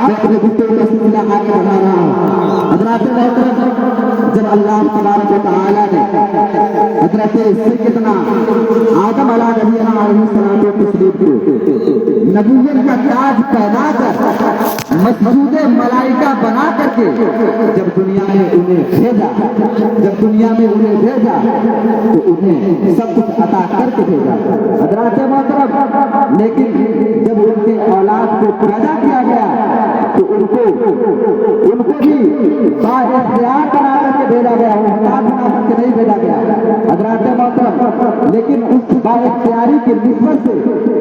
میں اپنے گفتگو کا سلسلہ آگے بڑھا رہا ہوں۔ حضرات محترم، جب اللہ تبارک و تعالیٰ نے حضرت سیدنا آدم علیہ السلام کو نبوت کا تاج پہنا کر مسجود ملائکہ بنا کر کے جب دنیا میں انہیں بھیجا تو انہیں سب کچھ عطا کر کے بھیجا حضرات محترم، لیکن جب ان کے اولاد کو پیدا کیا گیا تو ان کو بھی بااختیار بنا کر کے بھیجا گیا، محتاج بنا کر کے نہیں بھیجا گیا حضرات محترم، لیکن اس بااختیاری کی نسبت سے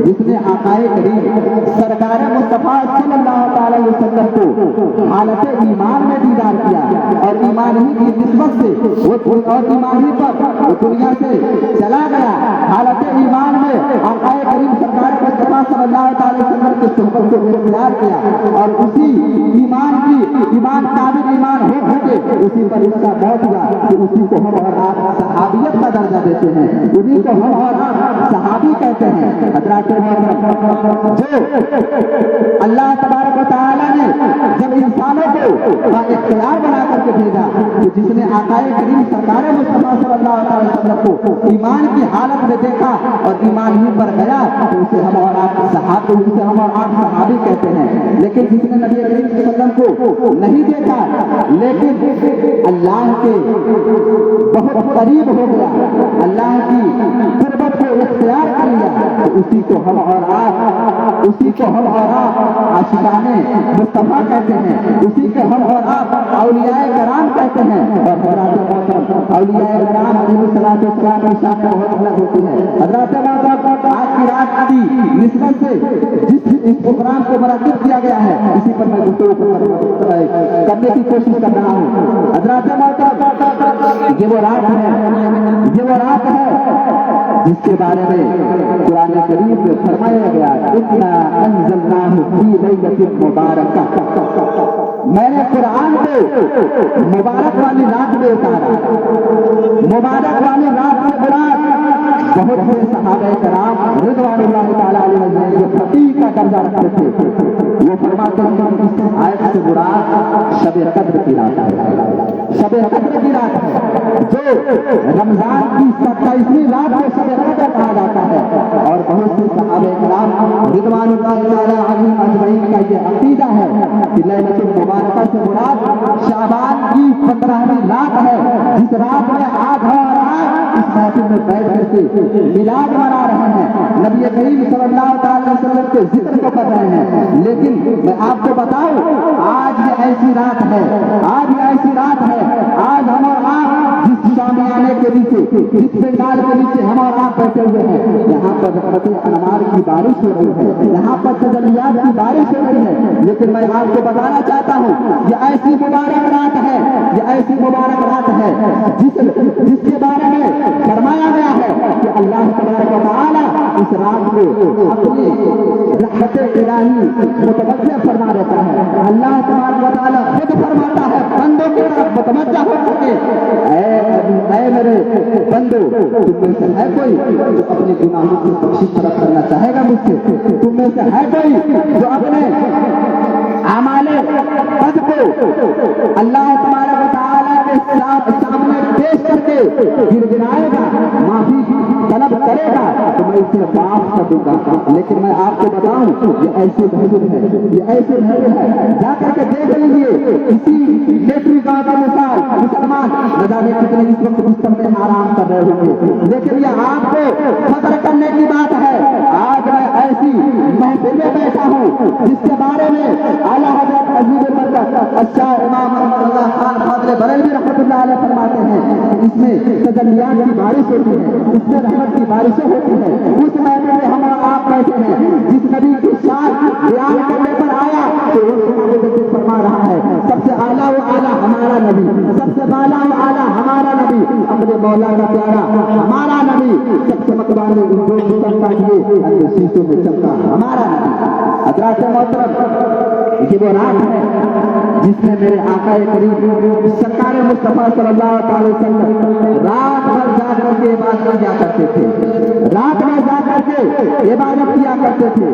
جس نے آقائے کریم سرکار مصطفیٰ صلی اللہ تعالی وسلم کو حالت ایمان میں دیدار کیا اور ایمان ہی کی نسبت سے اور ایمان ہی پر دنیا سے چلا گیا، حالت ایمان میں آقائے کریم سرکار مصطفیٰ صلی اللہ تعالی وسلم کی صحبت کو اختیار کیا اور اسی ایمان قابل ایمان ہو کر کے اسی پر اس کا موت ہوا کہ اسی کو ہم اور آپ صحابیت کا درجہ دیتے ہیں، انہیں کو ہم اور آپ صحابی کہتے ہیں حضرات جو اللہ تبارک و تعالیٰ نے جب انسانوں کو اختیار بنا کر کے بھیجا تو جس نے آقائے کریم سرکار مصطفیٰ صلی اللہ علیہ وسلم کو ایمان کی حالت میں دیکھا اور ایمان ہی پر گیا تو اسے ہم اور آپ صحابی کہتے ہیں، لیکن جس نے نبی کریم صلی اللہ علیہ وسلم کو نہیں دیکھا لیکن اللہ کے بہت قریب ہو گیا، اللہ کی قربت کو اختیار کر لیا تو اسی کو ہم اور آپ عاشقان مصطفیٰ کہتے ہیں، اسی کو ہم اور آپ اولیاء کرام کہتے ہیں۔ اور حضرات اولیاء کرام علیہ الصلوۃ والسلام کی شان بہت الگ ہوتی ہے حضرات محترم، آج کی رات کی نسبت سے جس اس پروگرام کو منعقد کیا گیا ہے اسی پر میں گفتگو کرنے کی کوشش کر رہا ہوں حضرات محترم، یہ وہ رات ہے جس کے بارے میں قرآن کریم میں فرمایا گیا اِنَّا أَنزَلْنَاهُ فِي لَيْلَةٍ مُبَارَكَةٍ، میں نے قرآن کو مبارک والی رات میں اتارا۔ مبارک والی رات سے مراد بہت سے صحابہ کرام رضوان اللہ تعالیٰ علیہ جو فقیہ کا درجہ رکھتے تھے وہ فرماتے ہیں کہ اس آیت سے مراد شب قدر کی رات ہے، شب قدر کی رات ہے جو رمضان کی 27ویں رات کو شب قدر کہا جاتا ہے، اور بہت سے صحابہ کرام رضوان اللہ تعالیٰ علیہ اجمعین کا یہ عقیدہ ہے کہ لیلۃ المبارکہ سے مراد شعبان کی 15ویں رات ہے، جس رات میں آج اور آج اس محفل میں بیٹھ کر کے میلاد منا رہے ہیں، نبی کریم صلی اللہ تعالی وسلم کے ذکر کو کر رہے ہیں، لیکن میں آپ کو بتاؤں آج یہ ایسی رات ہے، آج ہم اور آپ جس شامیانے کے نیچے جس پنڈال کے نیچے ہم اور آپ بیٹھے ہوئے ہیں یہاں پر رحمت انوار کی بارش ہو رہی ہے، یہاں پر تجلیات کی بارش ہو رہی ہے، لیکن میں آپ کو بتانا چاہتا ہوں یہ ایسی مبارک رات ہے جس کے بارے میں فرمایا گیا ہے کہ اللہ تبارک و تعالیٰ اس رات کو اپنی رحمت الہی متوجہ فرما دیتا ہے۔ اللہ تبارک و تعالیٰ خود فرماتا ہے بندوں کی طرف متوجہ ہو کر کے اے میرے بندو تم میں سے ہے کوئی جو اپنے گناہوں کی بخشش طرف کرنا چاہے گا مجھ سے، تم میں سے ہے کوئی جو اپنے اعمال بد کو اللہ تبارک و تعالیٰ کے سامنے پیش کر کے گڑگڑائے گا، معافی طلب کرے گا تو میں اسے معاف کر دوں گا۔ لیکن میں آپ کو بتاؤں یہ ایسے محضر ہے جا کر کے دیکھ لیجیے اسی نیٹری گاؤں کا مثال مسلمان نہ جانے کتنے اس وقت بستر میں آرام کر رہے ہوں گے، لیکن یہ آپ کو فخر کرنے کی بات ہے آج میں ایسی محفل میں بیٹھا ہوں جس کے بارے میں اعلیٰ حضرت عزیز برکت اچھا امام رضا خان فاضل بریلوی رحمۃ اللہ علیہ فرماتے ہیں اس میں تجلیات کی بارش ہوتی ہے، اس میں رحمت کی بارشیں ہوتی ہیں، اس محفل میں ہم اور آپ بیٹھے ہیں جس نبی کی شان بیان کرنے پر آیا تو فرما رہا ہے سب سے اعلیٰ و اعلیٰ ہمارا نبی، سب سے بالا و اعلیٰ ہمارا نبی، اپنے مولا کا پیارا ہمارا نبی، سب چمک والے چمکا دیے شیشوں میں چمکا ہمارا نبی۔ حضرات محترم یہ وہ رات ہے جس میں میرے آقا کریم سرکار مصطفیٰ صلی اللہ علیہ وسلم رات بھر جا کر کے عبادت کیا کرتے تھے، رات میں جا کر کے عبادت کیا کرتے تھے۔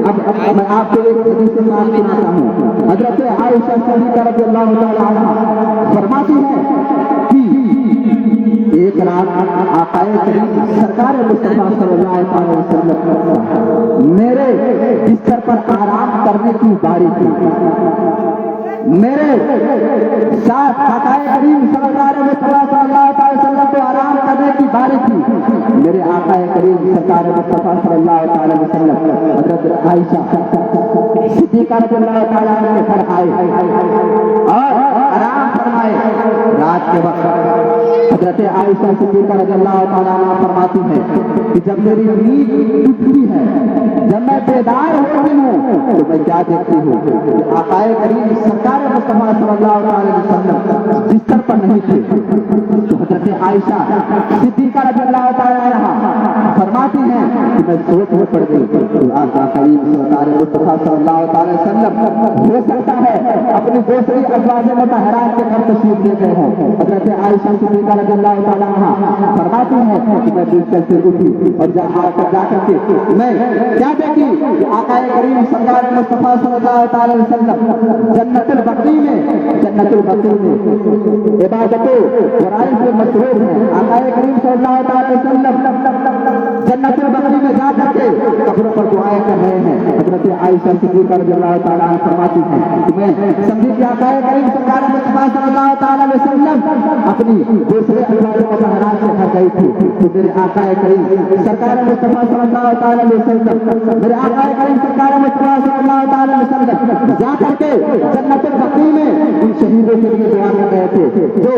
اب میں آپ کو ایک حدیث بات سناتا ہوں حضرت عائشہ صدیقہ رضی اللہ تعالی عنہا فرماتی ہے کہ ایک رات آقا کریم سرکار مصطفیٰ صلی اللہ علیہ وسلم میرے بستر پر آرام کرنے کی باری تھی. میرے ساتھ آقا کریم صلی اللہ علیہ وسلم کو آرام کرنے کی باری تھی. میرے آقا کریم سرکار مصطفیٰ صلی اللہ علیہ وسلم حضرت عائشہ صدیقہ رضی اللہ تعالیٰ عنہ کے گھر آئے اور آرام فرمائے. رات کے وقت حضرت عائشہ صدیقہ رضی اللہ تعالیٰ عنہ فرماتی ہے کہ جب میری نیند ٹوٹتی ہے، جب میں بیدار ہوتی ہوں تو میں کیا دیکھتی ہوں؟ آقا کریم سرکار مصطفیٰ صلی اللہ علیہ وسلم بستر پر نہیں تھے. تو حضرت عائشہ صدیقہ رضی اللہ تعالیٰ عنہ فرماتی ہیں کہ میں سوچ میں پڑ گئی. آقا کریم سرکار مصطفیٰ صلی اللہ علیہ وسلم ہو سکتا ہے اپنی دوسری ازواج مطہرات کے گھر تشریف لے گئے ہوں. حضرت عائشہ صدیقہ رضی اللہ تعالیٰ عنہ فرماتی ہیں کہ میں بستر سے اٹھی اور جا کر کے میں کیا دیکھی؟ آقا کریم سرکار مصطفیٰ صلی اللہ علیہ وسلم جنت البقیع میں عبادتوں فرائض سے مصروف ہیں. آقا کریم صلی اللہ علیہ وسلم جنت البقیع میں جا کر کے قبروں پر دعائیں کر رہے ہیں. حضرت عائشہ صدیقہ رضی اللہ تعالیٰ عنہ فرماتی ہیں کہ میں سمجھی کہ آقا کریم سرکار مصطفیٰ صلی اللہ تعالیٰ علیہ وسلم اپنی دوسرے ازواج مطہرات سے گھر گئی تھی. تو میرے آقا کریم سرکار مصطفیٰ صلی اللہ تعالیٰ علیہ وسلم میرے آقا کریم سرکار مصطفیٰ صلی اللہ تعالیٰ علیہ وسلم جا کر کے جنت البقیع میں ان شہیدوں کے لیے دعا کر رہے تھے جو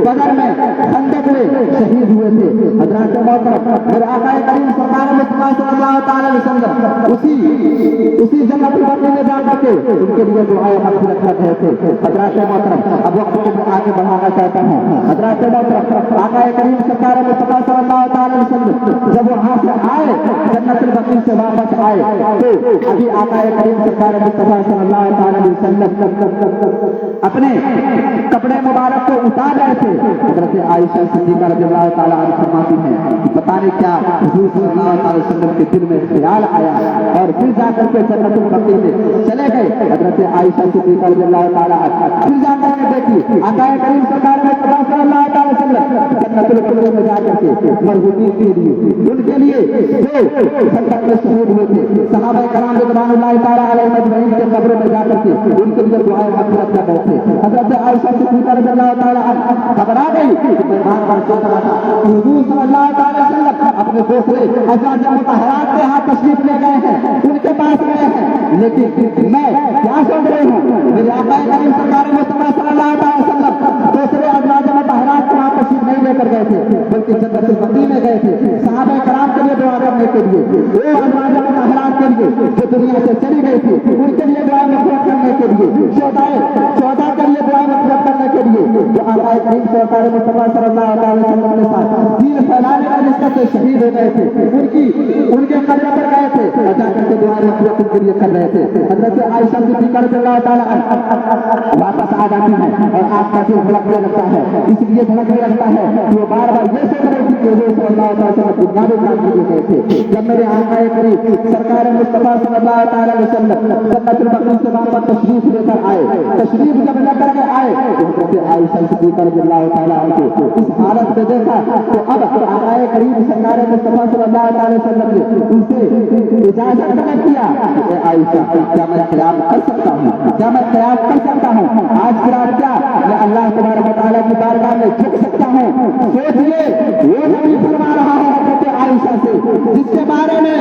بدر میں خندق میں شہید ہوئے تھے. حضرات محترم میرے آقا کریم سرکار مصطفیٰ صلی اللہ تعالیٰ علیہ وسلم اسی جنت البقیع میں جا کر کے ان کے لیے دعائیں مغفرت کر رہے تھے. حضرات محترم اب وقت کو آگے بڑھانا چاہتا ہوں. حضرات محترم آقا کریم سرکار مصطفیٰ صلی اللہ تعالیٰ علیہ وسلم جب وہاں سے آئے جنت البقیع سے واپس آئے تو ابھی آقا کریم سرکار مصطفیٰ صلی اللہ تعالیٰ علیہ وسلم اپنے کپڑے مبارک کو اتار رہے تھے. حضرت عائشہ صدیقہ رضی اللہ تعالیٰ عنہ فرماتی ہیں کہ پتہ نہیں کیا حضور صلی اللہ علیہ وسلم کے دل میں خیال آیا اور پھر جا کر کے جنت البقیع میں چلے گئے. حضرت عائشہ صدیقہ رضی اللہ تعالیٰ عنہ پھر جا کر کے دیکھی آقا کریم سرکار مصطفیٰ صلی اللہ تعالیٰ علیہ وسلم جنت البقیع میں جا کر کے مرحومین کے لیے ان کے لیے جو خندق میں شہید ہوئے تھے صحابہ کرام رضوان اللہ تعالیٰ علیہ اجمعین کے قبروں میں جا کر کے ان کے لیے دعائیں مغفرت کر رہے تھے. حضرت عائشہ صدیقہ رضی اللہ تعالیٰ عنہ گھبرا گئی کہ میدان پر چل رہا تھا. حضور صلی اللہ تعالیٰ علیہ وسلم اپنے دوسرے ازواج مطہرات کے ہاں تشریف لے گئے ہیں، ان کے پاس گئے ہیں، لیکن میں کیا سوچ رہی ہوں میرے آقا کریم سرکار مصطفیٰ صلی اللہ علیہ وسلم دوسرے ازواج مطہرات کے ہاں تشریف نہیں لے کر گئے تھے بلکہ جنت البقیع میں گئے تھے صحابہ کرام کے لیے دعا کرنے کے لیے. وہ ازواج مطہرات کے لیے جو دنیا سے چلی گئی تھی ان کے لیے دعا مغفرت کرنے کے لیے، شہداء کے لیے دعا مغفرت کرنے کے لیے جو آقا کریم سرکار مصطفیٰ صلی اللہ علیہ وسلم کے ساتھ دین پھیلانے والے نسبت سے شہید ہو گئے تھے ان کے قبر پر گئے تھے اور جا کر کے دعا مغفرت کے لیے کر رہے تھے. حضرت عائشہ صدیقہ رضی اللہ تعالیٰ عنہ واپس آ جاتی ہیں اور آپ کا دل دھڑکنے لگتا ہے. اس لیے دھڑکنے لگتا ہے کہ وہ بار بار یہ سوچ رہی تھی کہ حضور صلی اللہ علیہ وسلم دنیا میں کام کیے گئے تھے. جب میرے آقا کریم سرکار مصطفیٰ صلی اللہ تعالیٰ علیہ وسلم جنت البقیع سے واپس تشریف لے کر آئے، تشریف جب لے کر کے آئے تو حضرت عائشہ صدیقہ رضی اللہ تعالیٰ عنہ کو اس حالت میں دیکھا تو اب آقا کریم سرکار مصطفیٰ صلی اللہ تعالیٰ وسلم نے ان سے اجازت طلب کیا کہ عائشہ کیا میں قیام کر سکتا ہوں، کیا میں قیام کر سکتا ہوں آج کی رات، کیا میں اللہ تبارک و تعالیٰ کی بارگاہ میں جھک سکتا ہوں. سوچئے وہ نبی فرما رہا ہے حضرت عائشہ سے جس کے بارے میں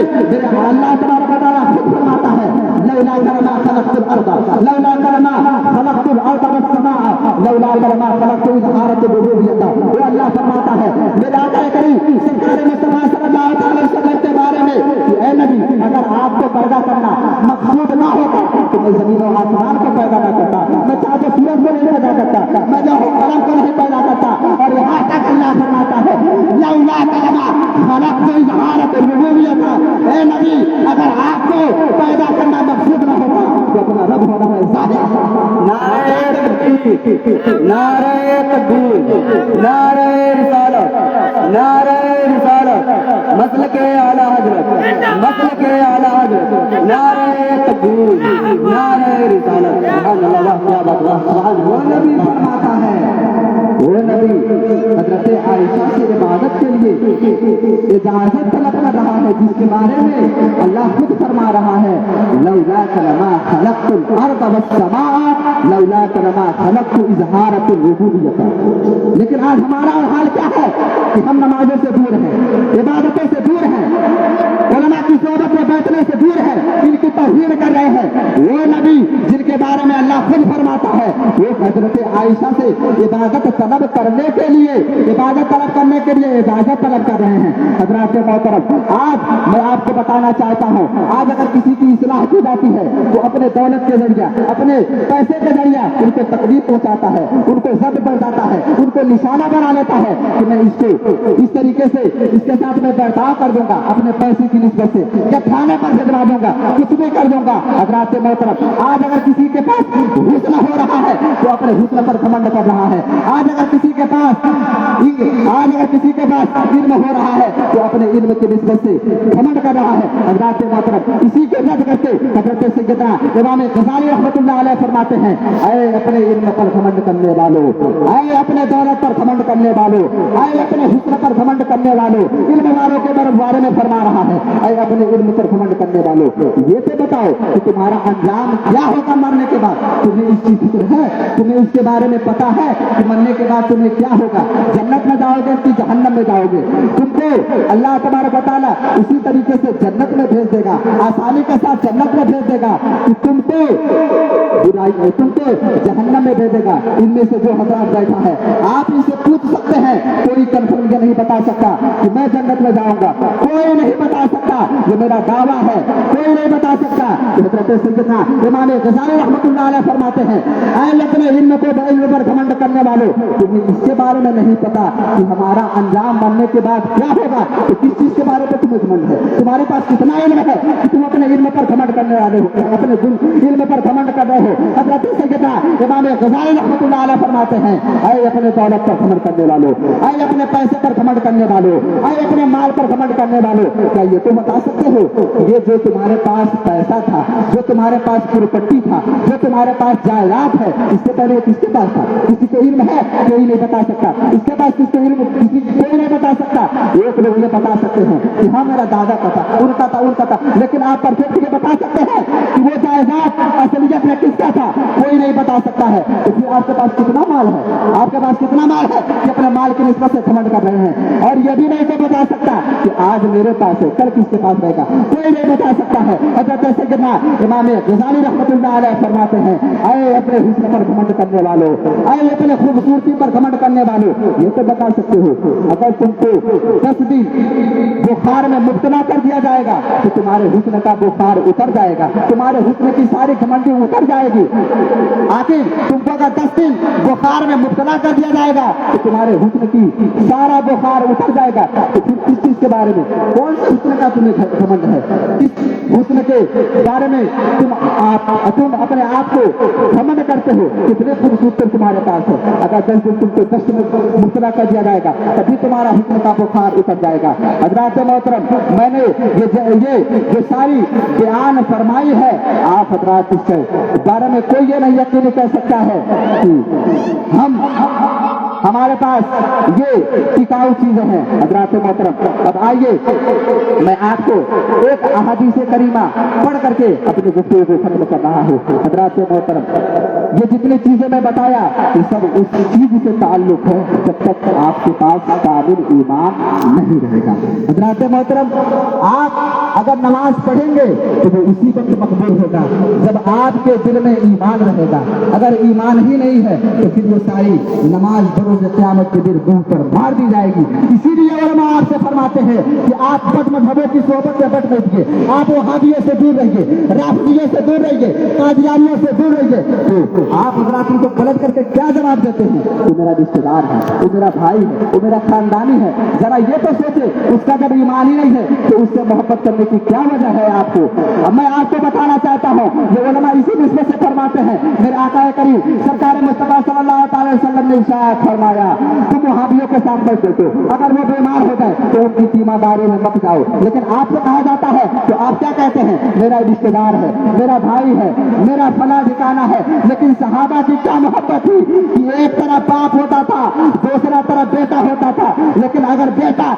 اللہ تبارک و تعالیٰ خود فرماتا ہے لولا کرما خلقت الارض لولا کرما خلقت الارض والسماء لولا کرما خلقت اظہارت الربوبیہ. وہ اللہ فرماتا ہے میرے آقا کریم سرکار مصطفیٰ صلی اللہ علیہ وسلم کے بارے میں کہ اے نبی اگر آپ کو پیدا کرنا مقصود نہ ہوتا تو میں زمین و آسمان کو پیدا نہ کرتا، میں چاہے سورج کو نہیں پیدا کرتا، میں جو قلم کو نہیں پیدا کرتا. اور یہاں تک اللہ فرماتا ہے لولا کرما خلقت اظہارت الربوبیہ. اے نبی اگر آپ کو پیدا کرنا مقصود نہ ہوتا تو اپنا رب ہونا ہے ظاہر. نعرہ تکبیر، نعرہ تکبیر، نعرہ رسالت، نعرہ رسالت، مسلک اعلیٰ حضرت، مسلک اعلیٰ حضرت، نعرہ تکبیر، نعرہ رسالت. سبحان اللہ، کیا بات ہے، سبحان اللہ۔ وہ نبی فرماتا ہے، وہ نبی حضرت عائشہ سے عبادت کے لیے اجازت طلب کر رہا ہے، جس کے بارے میں اللہ خود فرما رہا ہے لولاک لما خلقت الارض والسماء لولاک لما خلقت اظہارۃ الربوبیۃ۔ لیکن آج ہمارا حال کیا ہے کہ ہم نمازوں سے دور ہیں، عبادتوں سے دور ہیں، علماء کی صحبت میں بیٹھنے سے دور ہیں، ان کی توہین کر رہے ہیں۔ وہ نبی جن کے بارے میں اللہ خود فرماتا ہے، وہ حضرت عائشہ سے عبادت طلب کرنے کے لیے اجازت طلب کر رہے ہیں۔ حضرات محترم، آج میں آپ کو بتانا چاہتا ہوں، آج اگر کسی کی اصلاح کی جاتی ہے تو اپنے دولت کے ذریعہ، اپنے پیسے کے ذریعہ ان کو تکلیف پہنچاتا ہے، ان کو ضد برداتا ہے، ان کو نشانہ بنا لیتا ہے کہ میں اس کو اس طریقے سے اس کے ساتھ میں برتاؤ کر دوں گا اپنے پیسے کی نسبت سے، یا کھانے پر بھجوا دوں گا، کچھ بھی کر دوں گا۔ حضرات محترم، آج اگر کسی کے پاس حسن ہو رہا ہے تو اپنے حسن پر گھمنڈ کر رہا ہے۔ آج اگر کسی کے پاس علم ہو رہا ہے تو اپنے علم کی نسبت سے گھمنڈ کر رہا ہے۔ حضرات محترم، اسی کے رد کرتے حضرت سیدنا امام غزالی رحمۃ اللہ علیہ فرماتے ہیں، اے اپنے علم پر گھمنڈ کرنے والوں، اے اپنے دولت پر گھمنڈ کرنے والوں، اے اپنے حسن پر گھمنڈ کرنے والوں، علم والوں کے بارے میں فرما رہا ہے، اے اپنے علم پر گھمنڈ کرنے والوں، یہ تو بتاؤ کہ تمہارا انجام کیا ہوگا مرنے کے بعد؟ تمہیں اس کی فکر ہے؟ تمہیں اس کے بارے میں پتا ہے کہ مرنے کے بعد تمہیں کیا ہوگا؟ جنت میں جاؤ گے کہ جہنم میں جاؤ گے؟ تم کو اللہ تبارک و تعالیٰ اسی طریقے سے جنت میں بھیج دے گا، آسانی کے ساتھ جنت میں بھیج دے گا کہ تم کو جہنم میں بھیجے گا۔ ان میں سے جو حضرات بیٹھا ہے، آپ ان سے پوچھ سکتے ہیں، کوئی کنفرم یہ نہیں بتا سکتا کہ میں جنت میں جاؤں گا، کوئی نہیں بتا سکتا، یہ میرا دعویٰ ہے، کوئی نہیں بتا سکتا۔ حضرت سیدنا امام غزالی رحمۃ اللہ علیہ فرماتے ہیں، اے اپنے علم کو علم پر گھمنڈ کرنے والوں، تمہیں اس کے بارے میں نہیں پتا کہ ہمارا انجام مرنے کے بعد کیا ہوگا، تو کس چیز کے بارے میں تمہیں گھمنڈ ہے؟ تمہارے پاس کتنا علم ہے کہ تم اپنے علم پر گھمنڈ کرنے والے ہو، اپنے علم پر گھمنڈ کر رہے ہو؟ حضرت سیدنا امام غزالی رحمۃ اللہ علیہ فرماتے ہیں، اے اپنے دولت پر گھمنڈ کرنے والوں، اے اپنے پیسے پر گھمنڈ کرنے والوں، اے اپنے مال پر گھمنڈ کرنے والوں، کیا یہ تم بتا سکتے ہو یہ جو تمہارے پاس پیسہ تھا، جو تمہارے پاس پراپرٹی تھا، جو تمہارے پاس جائیداد ہے، اس سے پہلے کس کے پاس تھا؟ کسی کو علم ہے؟ کوئی نہیں بتا سکتا۔ اس کے پاس کس کو علم؟ کوئی نہیں بتا سکتا۔ ایک لوگ یہ بتا سکتے ہیں کہ ہاں میرا دادا کا تھا، ان کا تھا، لیکن آپ پرفیکٹ یہ بتا سکتے ہیں کہ وہ جائیداد اصلیت میں کس کا تھا؟ کوئی نہیں بتا سکتا ہے۔ تو پھر آپ کے پاس کتنا مال ہے؟ آپ کے پاس کتنا مال ہے کہ اپنے مال کی نسبت سے گھمنڈ کر رہے ہیں؟ اور یہ بھی نہیں بتا سکتا کہ آج میرے پاس ہے، کل کس کے پاس رہے گا؟ کوئی نہیں بتا سکتا ہے۔ حضرت سیدنا امام غزالی رحمۃ اللہ علیہ فرماتے ہیں، اے اپنے حسن پر گھمنڈ کرنے والوں، اے اپنے خوبصورتی پر گھمنڈ کرنے والوں، یہ تو بتا سکتے ہو اگر تم کو 10 دن بخار میں مبتلا کر دیا جائے گا تو تمہارے حسن کا بخار اتر جائے گا، تمہارے حسن کی ساری گھمنڈی اتر جائے گی۔ آخر تم کو اگر 10 دن بخار میں مبتلا کر دیا جائے گا تو تمہارے حسن کی سارا بخار اتر جائے گا۔ تو پھر کس چیز کے بارے میں، کون سے حسن کا تمہیں گھمنڈ ہے؟ کس حسن کے بارے میں تم اپنے آپ کو گھمنڈ کرتے ہو؟ کتنے خوبصورت تمہارے پاس ہے؟ اگر 10 دن تم کو دست میں مبتلا کر دیا جائے گا تبھی تمہارا حسن کا بخار اتر جائے گا۔ حضرات محترم، میں نے یہ جو ساری بیان فرمائی ہے، آپ حضرات اس کے بارے میں کوئی یہ نہیں یقین کر سکتا ہے کہ ہمارے پاس یہ ٹکاؤ چیزیں ہیں۔ حضرات محترم، اب آئیے میں آپ کو ایک احادیث کریمہ پڑھ کر کے اپنی گفتگو کو ختم کر رہا ہوں۔ حضرات محترم، یہ جتنی چیزیں میں بتایا یہ سب اس چیز سے تعلق ہے جب تک آپ کے پاس کامل ایمان نہیں رہے گا۔ حضرات محترم، آپ اگر نماز پڑھیں گے تو وہ اسی وقت مقبول ہوگا جب آپ کے دل میں ایمان رہے گا۔ اگر ایمان ہی نہیں ہے تو پھر وہ ساری نماز بروز قیامت کے دن روح پر مار دی جائے گی۔ اسی لیے علماء آپ سے فرماتے ہیں کہ آپ بد مذہبوں کی صحبت میں بٹ بیٹھیے، آپ وہابیوں سے دور رہیے، رافضیوں سے دور رہیے، قادیانیوں سے دور رہیے۔ تو آپ حضرات ان کو غلط کر کے کیا جواب دیتے ہیں؟ وہ میرا رشتے دار ہے، وہ میرا بھائی ہے، وہ میرا خاندانی ہے۔ ذرا یہ تو سوچے، اس کا جب ایمان ہی نہیں ہے تو اس سے محبت کرنے کی کیا وجہ ہے آپ کو؟ اب میں آپ کو بتانا چاہتا ہوں، یہ علماء اسی نسبت سے فرماتے ہیں، میرے آقا کریم سرکار مصطفیٰ صلی اللہ تعالی وسلم نے ارشاد فرمایا، تم وہابیوں کے ساتھ بیٹھے تو اگر وہ بیمار ہو جائے تو ان کی تیمارداری میں مت جاؤ. لیکن آپ سے کہا جاتا ہے تو آپ کیا کہتے ہیں؟ میرا رشتے دار ہے, میرا بھائی ہے, میرا فلاں ٹھکانا ہے. لیکن صحابہ کی کیا محبت تھی کہ ایک طرف باپ ہوتا تھا, دوسرا طرف بیٹا ہوتا تھا, لیکن اگر بیٹا